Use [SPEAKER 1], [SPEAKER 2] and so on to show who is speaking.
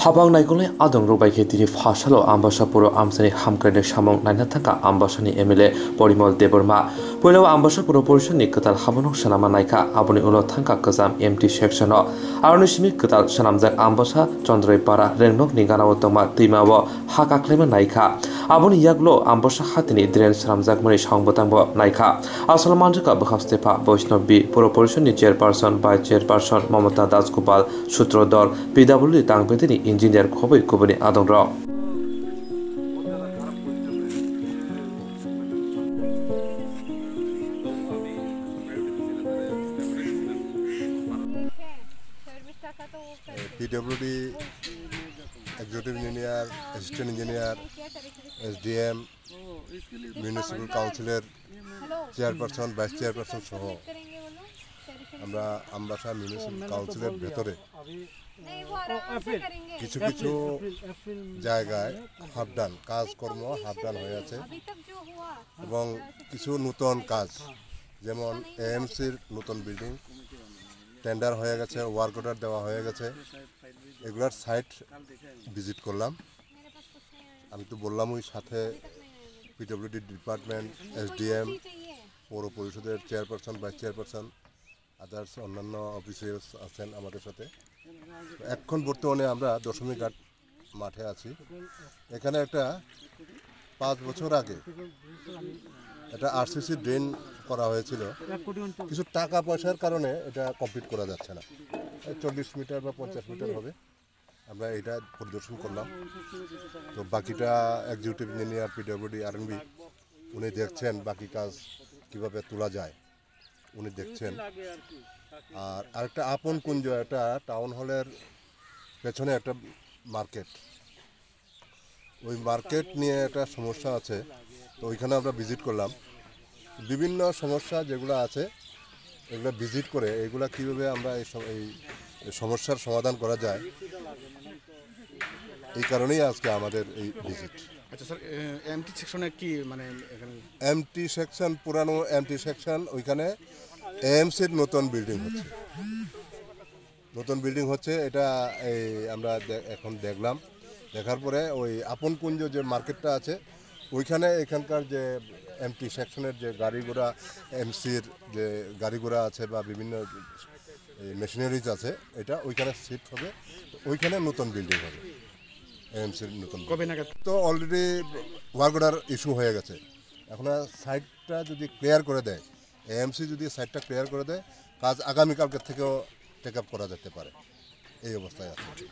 [SPEAKER 1] Haphang Naikolnai Adongrok baike dini phasalo ambasa puro amsani Hamkwraini Samung Naina Thangkha ambasani MLA Parimal Debbarma Poilao ambasa puro porishoni ketal habanok sanama naikha aboni ulo Thangkha kejam MT section o aroni simi ketal sanamjak ambasa Chondraipara rengnok ni ganao tongma timao ha kaklema naikha aboni yaklo ambasa hatini drain sanamjak mani songbotangbo naikha asal manjaka bhapstepa Vaishnavi puro porishoni chairperson by chairperson Mamata Dasgopal Sutrodor PWD tangpetini engineer khoboi koboni Adongrok
[SPEAKER 2] PWD executive engineer, assistant engineer, SDM, municipal councillor, chairperson, vice chairperson সহ আমরা Ambassa municipal কাউন্সিলের ভেতরে কিছু কিছু জায়গায় হাফডান কাজকর্ম হাফডান হয়ে আছে এবং কিছু নতুন কাজ যেমন এএমসির নতুন বিল্ডিং টেন্ডার হয়ে গেছে ওয়ার্ক অর্ডার দেওয়া হয়ে গেছে এগুলার সাইট ভিজিট করলাম আমি তো বললাম ওই সাথে পিডব্লিউডি ডিপার্টমেন্ট এসডিএম পৌর পরিষদের চেয়ারপারসন ভাইস চেয়ারপারসন আদার্স অন্যান্য অফিসার্স আছেন আমাদের সাথে এখন বর্তমানে আমরা দশমী ঘাট মাঠে আছি এখানে একটা 5 বছর আগে এটা আরসিসি ড্রেন করা হয়েছিল কিছু টাকা পয়সার কারণে এটা কমপ্লিট করা যাচ্ছে না 40 মিটার বা 50 মিটার হবে আমরা এটা পরিদর্শন করলাম তো বাকিটা এক্সিকিউটিভ ইঞ্জিনিয়ার পিডব্লিউডি আরএনবি উনি দেখছেন বাকি কাজ কিভাবে তোলা যায় উনি দেখছেন আর আরেকটা আপন কুঞ্জ এটা টাউন হলের পেছনে একটা মার্কেট ওই মার্কেট নিয়ে একটা সমস্যা আছে তো ওইখানে আমরা ভিজিট করলাম বিভিন্ন সমস্যা যেগুলো আছে এগুলো ভিজিট করে এগুলা কীভাবে আমরা এই সমস্যার সমাধান করা যায় এই কারণেই আজকে আমাদের এই ভিজিট।
[SPEAKER 3] আচ্ছা স্যার এমটি সেকশনে কি মানে এখানে
[SPEAKER 2] এমটি সেকশন পুরানো এমটি সেকশন ওইখানে এএমসির নতুন বিল্ডিং হচ্ছে এটা এই আমরা এখন দেখলাম দেখার পরে ওই আপন কুঞ্জ যে মার্কেটটা আছে ওইখানে এখানকার যে এমটি সেকশনের যে গাড়ি ঘোড়া এমসির যে গাড়ি ঘোড়া আছে বা বিভিন্ন মেশিনারিজ আছে এটা ওইখানে শিফট হবে ওইখানে নতুন বিল্ডিং হবে এমসির নতুন
[SPEAKER 3] কবে নাগাদ
[SPEAKER 2] তো অলরেডি ওয়ার্ক অর্ডার ইস্যু হয়ে গেছে এখন সাইটটা যদি ক্লিয়ার করে দেয় এএমসি যদি সাইটটা ক্লিয়ার করে দেয় কাজ আগামীকালকের থেকেও টেক আপ করা যেতে পারে এই অবস্থায় আছে।